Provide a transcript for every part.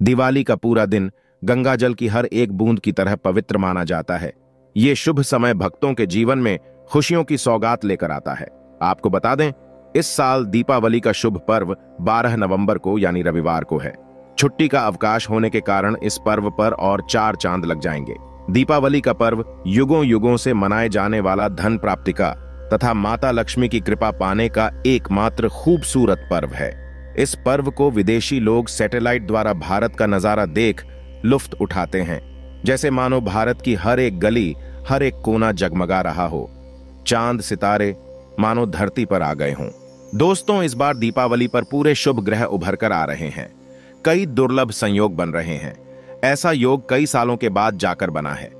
दिवाली का पूरा दिन गंगाजल की हर एक बूंद की तरह पवित्र माना जाता है। ये शुभ समय भक्तों के जीवन में खुशियों की सौगात लेकर आता है। आपको बता दें, इस साल दीपावली का शुभ पर्व 12 नवंबर को यानी रविवार को है। छुट्टी का अवकाश होने के कारण इस पर्व पर और 4 चांद लग जाएंगे। दीपावली का पर्व युगों युगों से मनाए जाने वाला धन प्राप्ति का तथा माता लक्ष्मी की कृपा पाने का एकमात्र खूबसूरत पर्व है। इस पर्व को विदेशी लोग सैटेलाइट द्वारा भारत का नजारा देख लुफ्त उठाते हैं, जैसे मानो भारत की हर एक गली, हर एक कोना जगमगा रहा हो। चांद सितारे मानो धरती पर आ गए हों। दोस्तों, इस बार दीपावली पर पूरे शुभ ग्रह उभर कर आ रहे हैं। कई दुर्लभ संयोग बन रहे हैं। ऐसा योग कई सालों के बाद जाकर बना है।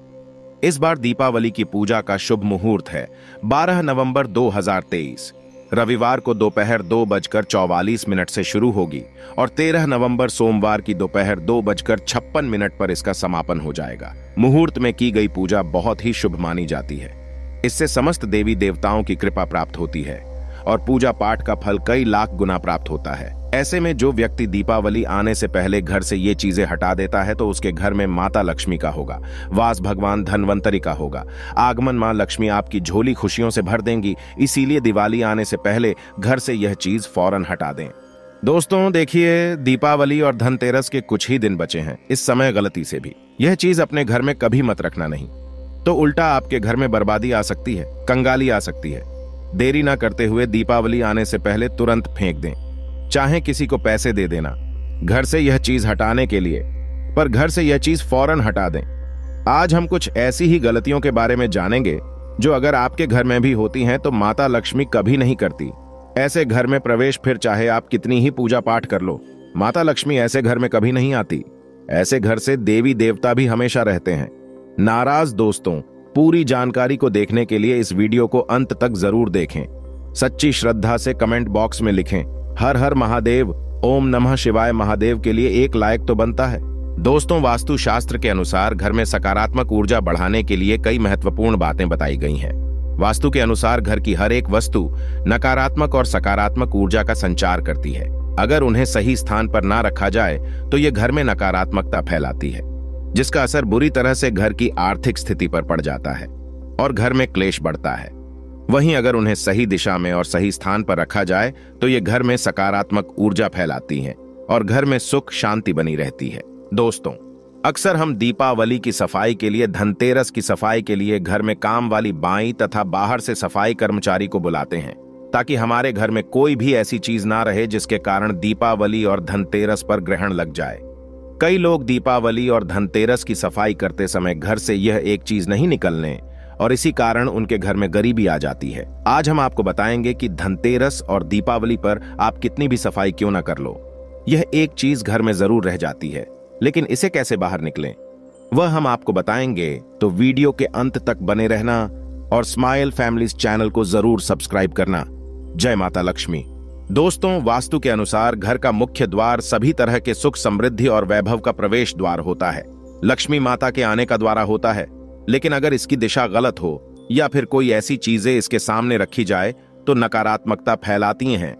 इस बार दीपावली की पूजा का शुभ मुहूर्त है 12 नवंबर 2023। रविवार को दोपहर 2:44 से शुरू होगी और 13 नवंबर सोमवार की दोपहर 2:56 पर इसका समापन हो जाएगा। मुहूर्त में की गई पूजा बहुत ही शुभ मानी जाती है। इससे समस्त देवी देवताओं की कृपा प्राप्त होती है और पूजा पाठ का फल कई लाख गुना प्राप्त होता है। ऐसे में जो व्यक्ति दीपावली आने से पहले घर से ये चीजें हटा देता है तो उसके घर में माता लक्ष्मी का होगा, वास भगवान धनवंतरी का होगा। आगमन मां लक्ष्मी आपकी झोली खुशियों से भर देंगी। इसीलिए दिवाली आने से पहले घर से यह चीज फौरन हटा दें। दोस्तों देखिए, दीपावली और धनतेरस के कुछ ही दिन बचे हैं। इस समय गलती से भी यह चीज अपने घर में कभी मत रखना नहीं, तो उल्टा आपके घर में बर्बादी आ सकती है, कंगाली आ सकती है। देरी ना करते हुए दीपावली आने से पहले तुरंत फेंक दें, चाहे किसी को पैसे दे देना घर से यह चीज हटाने के लिए, पर घर से यह चीज फौरन हटा दें। आज हम कुछ ऐसी ही गलतियों के बारे में जानेंगे जो अगर आपके घर में भी होती हैं तो माता लक्ष्मी कभी नहीं करती। ऐसे घर में प्रवेश फिर चाहे आप कितनी ही पूजा पाठ कर लो, माता लक्ष्मी ऐसे घर में कभी नहीं आती। ऐसे घर से देवी देवता भी हमेशा रहते हैं नाराज। दोस्तों, पूरी जानकारी को देखने के लिए इस वीडियो को अंत तक जरूर देखें। सच्ची श्रद्धा से कमेंट बॉक्स में लिखें हर हर महादेव, ओम नमः शिवाय महादेव के लिए एक लाइक तो बनता है। दोस्तों, वास्तु शास्त्र के अनुसार घर में सकारात्मक ऊर्जा बढ़ाने के लिए कई महत्वपूर्ण बातें बताई गई हैं। वास्तु के अनुसार घर की हर एक वस्तु नकारात्मक और सकारात्मक ऊर्जा का संचार करती है। अगर उन्हें सही स्थान पर ना रखा जाए तो ये घर में नकारात्मकता फैलाती है, जिसका असर बुरी तरह से घर की आर्थिक स्थिति पर पड़ जाता है और घर में क्लेश बढ़ता है। वहीं अगर उन्हें सही दिशा में और सही स्थान पर रखा जाए तो ये घर में सकारात्मक ऊर्जा फैलाती हैं और घर में सुख शांति बनी रहती है। दोस्तों, अक्सर हम दीपावली की सफाई के लिए, धनतेरस की सफाई के लिए घर में काम वाली बाई तथा बाहर से सफाई कर्मचारी को बुलाते हैं, ताकि हमारे घर में कोई भी ऐसी चीज ना रहे जिसके कारण दीपावली और धनतेरस पर ग्रहण लग जाए। कई लोग दीपावली और धनतेरस की सफाई करते समय घर से यह एक चीज नहीं निकलने और इसी कारण उनके घर में गरीबी आ जाती है। आज हम आपको बताएंगे कि धनतेरस और दीपावली पर आप कितनी भी सफाई क्यों ना कर लो, यह एक चीज घर में जरूर रह जाती है, लेकिन इसे कैसे बाहर निकलें वह हम आपको बताएंगे। तो वीडियो के अंत तक बने रहना और स्माइल फैमिलीज चैनल को जरूर सब्सक्राइब करना। जय माता लक्ष्मी। दोस्तों, वास्तु के अनुसार घर का मुख्य द्वार सभी तरह के सुख, समृद्धि और वैभव का प्रवेश द्वार होता है। लक्ष्मी माता के आने का द्वार होता है, लेकिन अगर इसकी दिशा गलत हो या फिर कोई ऐसी चीजें इसके सामने रखी जाए तो नकारात्मकता फैलाती हैं,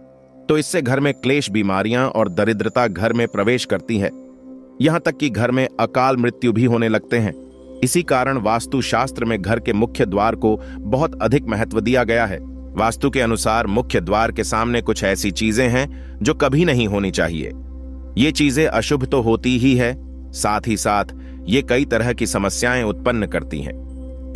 तो इससे घर में क्लेश, बीमारियां और दरिद्रता घर में प्रवेश करती है। यहां तक कि घर में अकाल मृत्यु भी होने लगते हैं। इसी कारण वास्तु शास्त्र में घर के मुख्य द्वार को बहुत अधिक महत्व दिया गया है। वास्तु के अनुसार मुख्य द्वार के सामने कुछ ऐसी चीजें हैं जो कभी नहीं होनी चाहिए। ये चीजें अशुभ तो होती ही है, साथ ही साथ ये कई तरह की समस्याएं उत्पन्न करती हैं।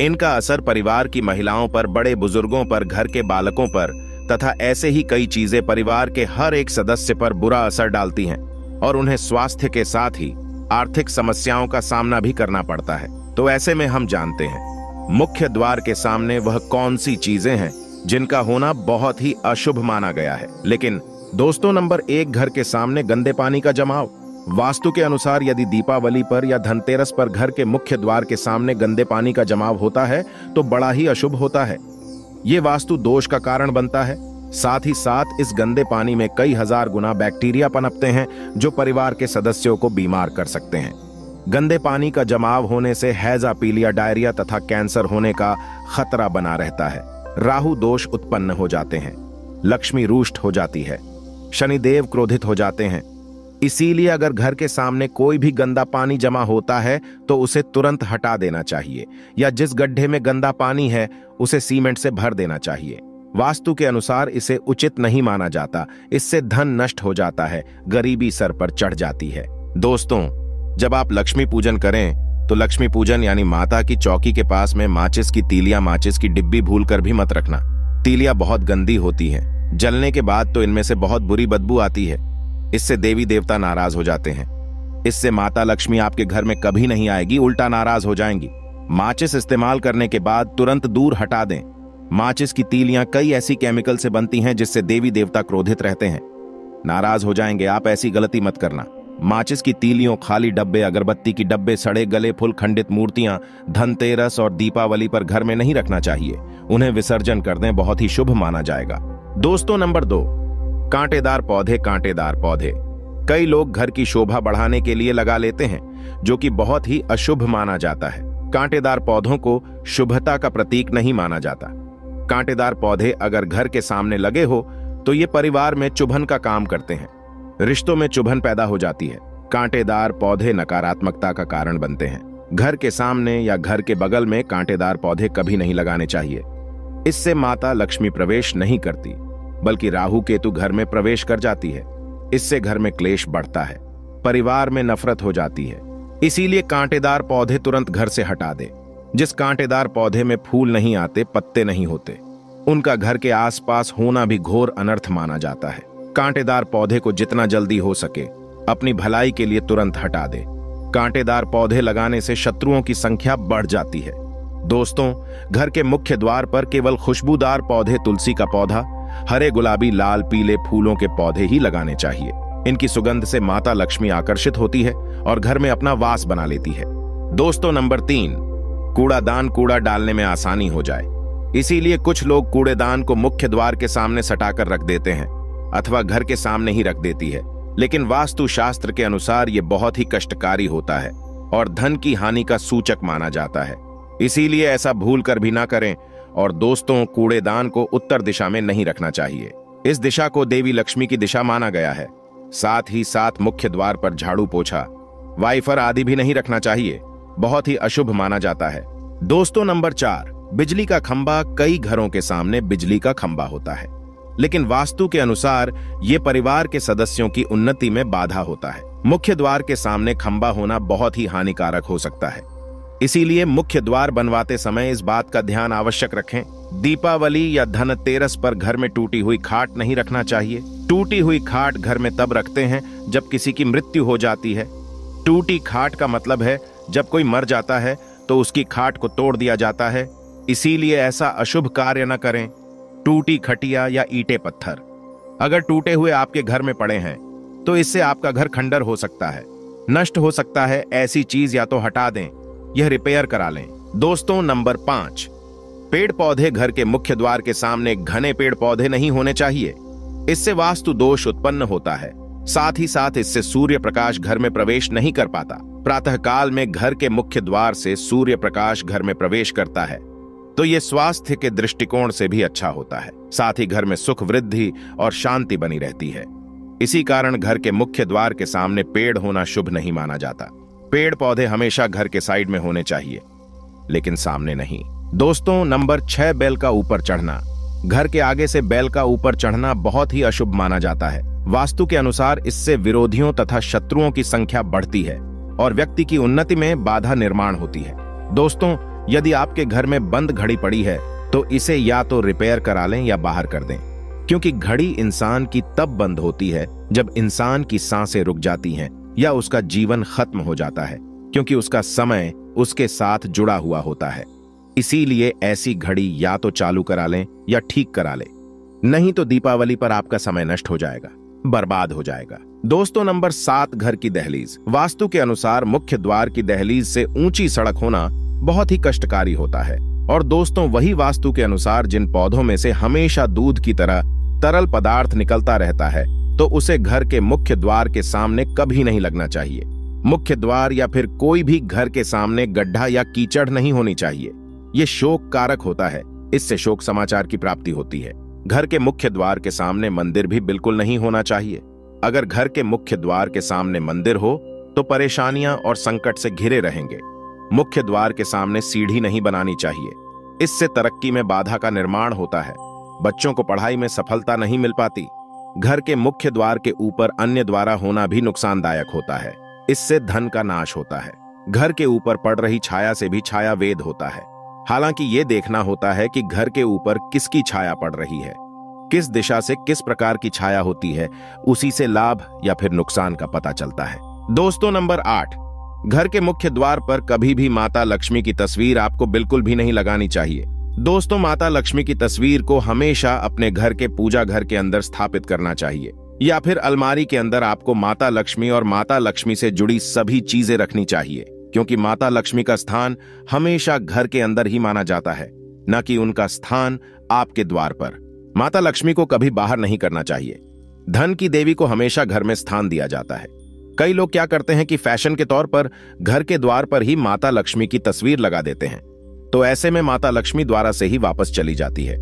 इनका असर परिवार की महिलाओं पर, बड़े बुजुर्गों पर, घर के बालकों पर तथा ऐसे ही कई चीजें परिवार के हर एक सदस्य पर बुरा असर डालती हैं और उन्हें स्वास्थ्य के साथ ही आर्थिक समस्याओं का सामना भी करना पड़ता है। तो ऐसे में हम जानते हैं मुख्य द्वार के सामने वह कौन सी चीजें हैं जिनका होना बहुत ही अशुभ माना गया है। लेकिन दोस्तों, नंबर 1, घर के सामने गंदे पानी का जमाव। वास्तु के अनुसार यदि दीपावली पर या धनतेरस पर घर के मुख्य द्वार के सामने गंदे पानी का जमाव होता है तो बड़ा ही अशुभ होता है। ये वास्तु दोष का कारण बनता है। साथ ही साथ इस गंदे पानी में कई हजार गुना बैक्टीरिया पनपते हैं जो परिवार के सदस्यों को बीमार कर सकते हैं। गंदे पानी का जमाव होने से हैजा, पीलिया, डायरिया तथा कैंसर होने का खतरा बना रहता है। राहु दोष उत्पन्न हो जाते हैं, लक्ष्मी रुष्ट हो जाती है, शनिदेव क्रोधित हो जाते हैं, इसीलिए अगर घर के सामने कोई भी गंदा पानी जमा होता है तो उसे तुरंत हटा देना चाहिए, या जिस गड्ढे में गंदा पानी है उसे सीमेंट से भर देना चाहिए। वास्तु के अनुसार इसे उचित नहीं माना जाता, इससे धन नष्ट हो जाता है, गरीबी सर पर चढ़ जाती है। दोस्तों, जब आप लक्ष्मी पूजन करें तो लक्ष्मी पूजन यानी माता की चौकी के पास में माचिस की तीलियां, माचिस की डिब्बी भूलकर भी मत रखना। तीलियां बहुत गंदी होती हैं, जलने के बाद तो इनमें से बहुत बुरी बदबू आती है। इससे देवी देवता नाराज हो जाते हैं। इससे माता लक्ष्मी आपके घर में कभी नहीं आएगी, उल्टा नाराज हो जाएंगी। माचिस इस्तेमाल करने के बाद तुरंत दूर हटा दें। माचिस की तीलियां कई ऐसी केमिकल से बनती हैं जिससे देवी देवता क्रोधित रहते हैं, नाराज हो जाएंगे। आप ऐसी गलती मत करना। माचिस की तीलियों, खाली डब्बे, अगरबत्ती की डब्बे, सड़े गले फूल, खंडित मूर्तियां धनतेरस और दीपावली पर घर में नहीं रखना चाहिए। उन्हें विसर्जन कर दें, बहुत ही शुभ माना जाएगा। दोस्तों, नंबर 2, कांटेदार पौधे। कांटेदार पौधे कई लोग घर की शोभा बढ़ाने के लिए लगा लेते हैं, जो कि बहुत ही अशुभ माना जाता है। कांटेदार पौधों को शुभता का प्रतीक नहीं माना जाता। कांटेदार पौधे अगर घर के सामने लगे हो तो ये परिवार में चुभन का काम करते हैं, रिश्तों में चुभन पैदा हो जाती है। कांटेदार पौधे नकारात्मकता का कारण बनते हैं। घर के सामने या घर के बगल में कांटेदार पौधे कभी नहीं लगाने चाहिए। इससे माता लक्ष्मी प्रवेश नहीं करती, बल्कि राहु केतु घर में प्रवेश कर जाती है। इससे घर में क्लेश बढ़ता है, परिवार में नफरत हो जाती है। इसीलिए कांटेदार पौधे तुरंत घर से हटा दे। जिस कांटेदार पौधे में फूल नहीं आते, पत्ते नहीं होते, उनका घर के आसपास होना भी घोर अनर्थ माना जाता है। कांटेदार पौधे को जितना जल्दी हो सके अपनी भलाई के लिए तुरंत हटा दे। कांटेदार पौधे लगाने से शत्रुओं की संख्या बढ़ जाती है। दोस्तों, घर के मुख्य द्वार पर केवल खुशबूदार पौधे, तुलसी का पौधा, हरे गुलाबी लाल पीले फूलों के पौधे ही लगाने चाहिए। इनकी सुगंध से माता लक्ष्मी आकर्षित होती है और घर में अपना वास बना लेती है। दोस्तों, नंबर 3, कूड़ादान। कूड़ा डालने में आसानी हो जाए, इसीलिए कुछ लोग कूड़ेदान को मुख्य द्वार के सामने सटाकर रख देते हैं अथवा घर के सामने ही रख देती है। लेकिन वास्तु शास्त्र के अनुसार यह बहुत ही कष्टकारी होता है और धन की हानि का सूचक माना जाता है। इसीलिए ऐसा भूल कर भी ना करें। और दोस्तों, कूड़ेदान को उत्तर दिशा में नहीं रखना चाहिए। इस दिशा को देवी लक्ष्मी की दिशा माना गया है। साथ ही साथ मुख्य द्वार पर झाड़ू, पोछा, वाइफर आदि भी नहीं रखना चाहिए, बहुत ही अशुभ माना जाता है। दोस्तों, नंबर 4, बिजली का खंभा। कई घरों के सामने बिजली का खंभा होता है, लेकिन वास्तु के अनुसार ये परिवार के सदस्यों की उन्नति में बाधा होता है। मुख्य द्वार के सामने खंभा होना बहुत ही हानिकारक हो सकता है। इसीलिए मुख्य द्वार बनवाते समय इस बात का ध्यान आवश्यक रखें। दीपावली या धनतेरस पर घर में टूटी हुई खाट नहीं रखना चाहिए। टूटी हुई खाट घर में तब रखते हैं जब किसी की मृत्यु हो जाती है। टूटी खाट का मतलब है जब कोई मर जाता है तो उसकी खाट को तोड़ दिया जाता है। इसीलिए ऐसा अशुभ कार्य न करें। टूटी खटिया या ईंटे पत्थर अगर टूटे हुए आपके घर में पड़े हैं तो इससे आपका घर खंडर हो सकता है, नष्ट हो सकता है। ऐसी चीज या तो हटा दें, यह रिपेयर करा लें। दोस्तों, नंबर 5, पेड़ पौधे। घर के मुख्य द्वार के सामने घने पेड़ पौधे नहीं होने चाहिए, इससे वास्तु दोष उत्पन्न होता है। साथ ही साथ इससे सूर्य प्रकाश घर में प्रवेश नहीं कर पाता। प्रातः काल में घर के मुख्य द्वार से सूर्य प्रकाश घर में प्रवेश करता है तो यह स्वास्थ्य के दृष्टिकोण से भी अच्छा होता है। साथ ही घर में सुख, वृद्धि और शांति बनी रहती है। इसी कारण घर के मुख्य द्वार के सामने पेड़ होना शुभ नहीं माना जाता। पेड़ पौधे हमेशा घर के साइड में होने चाहिए, लेकिन सामने नहीं। दोस्तों, नंबर 6, बैल का ऊपर चढ़ना। घर के आगे से बैल का ऊपर चढ़ना बहुत ही अशुभ माना जाता है। वास्तु के अनुसार इससे विरोधियों तथा शत्रुओं की संख्या बढ़ती है और व्यक्ति की उन्नति में बाधा निर्माण होती है। दोस्तों, यदि आपके घर में बंद घड़ी पड़ी है तो इसे या तो रिपेयर करा लें या बाहर कर दें, क्योंकि घड़ी इंसान की तब बंद होती है जब इंसान की सांसें रुक जाती हैं या उसका जीवन खत्म हो जाता है, क्योंकि उसका समय उसके साथ जुड़ा हुआ होता है। इसीलिए ऐसी घड़ी या तो चालू करा लें या ठीक करा लें, नहीं तो दीपावली पर आपका समय नष्ट हो जाएगा, बर्बाद हो जाएगा। दोस्तों, नंबर 7, घर की दहलीज। वास्तु के अनुसार मुख्य द्वार की दहलीज से ऊंची सड़क होना बहुत ही कष्टकारी होता है। और दोस्तों, वही वास्तु के अनुसार जिन पौधों में से हमेशा दूध की तरह तरल पदार्थ निकलता रहता है तो उसे घर के मुख्य द्वार के सामने कभी नहीं लगना चाहिए। मुख्य द्वार या फिर कोई भी घर के सामने गड्ढा या कीचड़ नहीं होनी चाहिए। ये शोक कारक होता है, इससे शोक समाचार की प्राप्ति होती है। घर के मुख्य द्वार के सामने मंदिर भी बिल्कुल नहीं होना चाहिए। अगर घर के मुख्य द्वार के सामने मंदिर हो तो परेशानियां और संकट से घिरे रहेंगे। मुख्य द्वार के सामने सीढ़ी नहीं बनानी चाहिए, इससे तरक्की में बाधा का निर्माण होता है। बच्चों को पढ़ाई में सफलता नहीं मिल पाती। घर के मुख्य द्वार के ऊपर अन्य द्वारा होना भी नुकसानदायक होता है, इससे धन का नाश होता है। घर के ऊपर पड़ रही छाया से भी छाया वेद होता है। हालांकि ये देखना होता है कि घर के ऊपर किसकी छाया पड़ रही है, किस दिशा से किस प्रकार की छाया होती है, उसी से लाभ या फिर नुकसान का पता चलता है। दोस्तों, नंबर 8, घर के मुख्य द्वार पर कभी भी माता लक्ष्मी की तस्वीर आपको बिल्कुल भी नहीं लगानी चाहिए। दोस्तों, माता लक्ष्मी की तस्वीर को हमेशा अपने घर के पूजा घर के अंदर स्थापित करना चाहिए, या फिर अलमारी के अंदर आपको माता लक्ष्मी और माता लक्ष्मी से जुड़ी सभी चीजें रखनी चाहिए, क्योंकि माता लक्ष्मी का स्थान हमेशा घर के अंदर ही माना जाता है, न कि उनका स्थान आपके द्वार पर। माता लक्ष्मी को कभी बाहर नहीं करना चाहिए। धन की देवी को हमेशा घर में स्थान दिया जाता है। कई लोग क्या करते हैं कि फैशन के तौर पर घर के द्वार पर ही माता लक्ष्मी की तस्वीर लगा देते हैं, तो ऐसे में माता लक्ष्मी द्वारा से ही वापस चली जाती है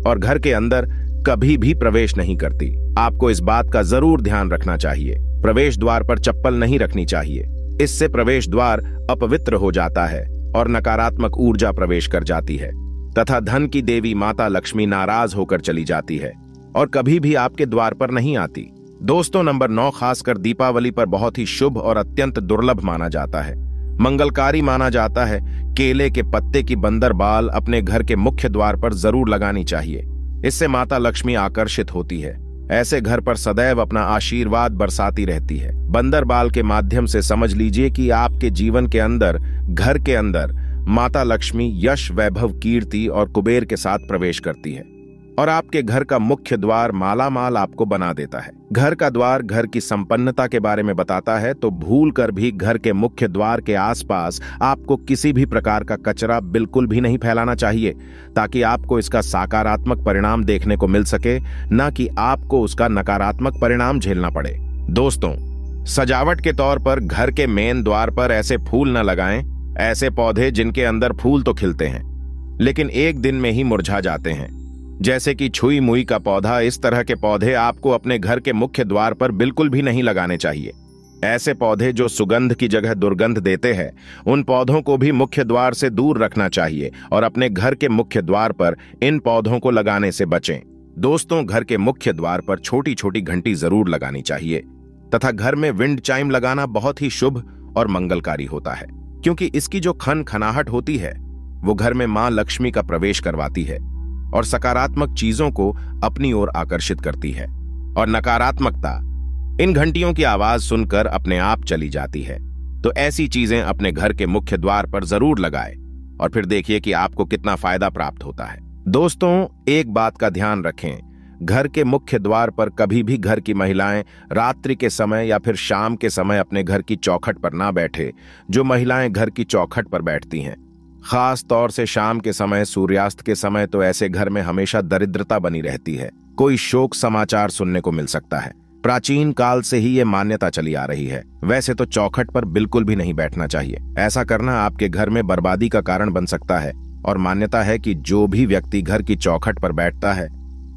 और घर के अंदर कभी भी प्रवेश नहीं करती। आपको इस बात का जरूर ध्यान रखना चाहिए। प्रवेश द्वार पर चप्पल नहीं रखनी चाहिए, इससे प्रवेश द्वार अपवित्र हो जाता है और नकारात्मक ऊर्जा प्रवेश कर जाती है तथा धन की देवी माता लक्ष्मी नाराज होकर चली जाती है और कभी भी आपके द्वार पर नहीं आती। दोस्तों, नंबर 9 खासकर दीपावली पर बहुत ही शुभ और अत्यंत दुर्लभ माना जाता है, मंगलकारी माना जाता है। केले के पत्ते की बंदर बाल अपने घर के मुख्य द्वार पर जरूर लगानी चाहिए, इससे माता लक्ष्मी आकर्षित होती है। ऐसे घर पर सदैव अपना आशीर्वाद बरसाती रहती है। बंदर बाल के माध्यम से समझ लीजिए कि आपके जीवन के अंदर, घर के अंदर माता लक्ष्मी यश, वैभव, कीर्ति और कुबेर के साथ प्रवेश करती है और आपके घर का मुख्य द्वार मालामाल आपको बना देता है। घर का द्वार घर की संपन्नता के बारे में बताता है, तो भूल कर भी घर के मुख्य द्वार के आसपास आपको किसी भी प्रकार का कचरा बिल्कुल भी नहीं फैलाना चाहिए, ताकि आपको इसका सकारात्मक परिणाम देखने को मिल सके, न कि आपको उसका नकारात्मक परिणाम झेलना पड़े। दोस्तों, सजावट के तौर पर घर के मेन द्वार पर ऐसे फूल न लगाएं, ऐसे पौधे जिनके अंदर फूल तो खिलते हैं लेकिन एक दिन में ही मुरझा जाते हैं, जैसे कि छुई मुई का पौधा। इस तरह के पौधे आपको अपने घर के मुख्य द्वार पर बिल्कुल भी नहीं लगाने चाहिए। ऐसे पौधे जो सुगंध की जगह दुर्गंध देते हैं, उन पौधों को भी मुख्य द्वार से दूर रखना चाहिए और अपने घर के मुख्य द्वार पर इन पौधों को लगाने से बचें। दोस्तों, घर के मुख्य द्वार पर छोटी छोटी घंटी जरूर लगानी चाहिए तथा घर में विंड चाइम लगाना बहुत ही शुभ और मंगलकारी होता है, क्योंकि इसकी जो खनखनाहट होती है वो घर में मां लक्ष्मी का प्रवेश करवाती है और सकारात्मक चीजों को अपनी ओर आकर्षित करती है और नकारात्मकता इन घंटियों की आवाज सुनकर अपने आप चली जाती है। तो ऐसी चीजें अपने घर के मुख्य द्वार पर जरूर लगाएं और फिर देखिए कि आपको कितना फायदा प्राप्त होता है। दोस्तों, एक बात का ध्यान रखें, घर के मुख्य द्वार पर कभी भी घर की महिलाएं रात्रि के समय या फिर शाम के समय अपने घर की चौखट पर ना बैठे। जो महिलाएं घर की चौखट पर बैठती हैं, खास तौर से शाम के समय, सूर्यास्त के समय, तो ऐसे घर में हमेशा दरिद्रता बनी रहती है। कोई शोक समाचार सुनने को मिल सकता है। प्राचीन काल से ही ये मान्यता चली आ रही है। वैसे तो चौखट पर बिल्कुल भी नहीं बैठना चाहिए। ऐसा करना आपके घर में बर्बादी का कारण बन सकता है और मान्यता है कि जो भी व्यक्ति घर की चौखट पर बैठता है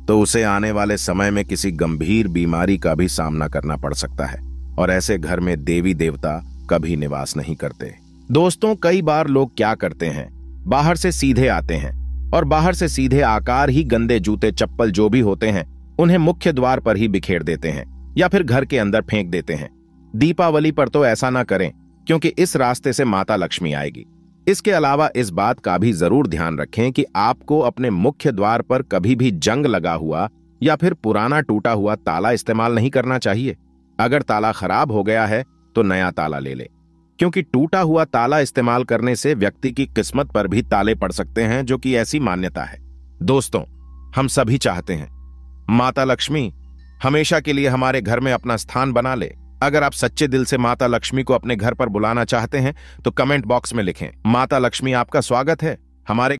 तो उसे आने वाले समय में किसी गंभीर बीमारी का भी सामना करना पड़ सकता है और ऐसे घर में देवी देवता कभी निवास नहीं करते। दोस्तों, कई बार लोग क्या करते हैं, बाहर से सीधे आते हैं और बाहर से सीधे आकार ही गंदे जूते चप्पल जो भी होते हैं उन्हें मुख्य द्वार पर ही बिखेर देते हैं या फिर घर के अंदर फेंक देते हैं। दीपावली पर तो ऐसा ना करें, क्योंकि इस रास्ते से माता लक्ष्मी आएगी। इसके अलावा इस बात का भी जरूर ध्यान रखें कि आपको अपने मुख्य द्वार पर कभी भी जंग लगा हुआ या फिर पुराना टूटा हुआ ताला इस्तेमाल नहीं करना चाहिए। अगर ताला खराब हो गया है तो नया ताला ले ले, क्योंकि टूटा हुआ ताला इस्तेमाल करने से व्यक्ति की किस्मत पर भी ताले पड़ सकते हैं, जो कि ऐसी मान्यता है। दोस्तों, हम सभी चाहते हैं माता लक्ष्मी हमेशा के लिए हमारे घर में अपना स्थान बना ले। अगर आप सच्चे दिल से माता लक्ष्मी को अपने घर पर बुलाना चाहते हैं तो कमेंट बॉक्स में लिखें, माता लक्ष्मी आपका स्वागत है हमारे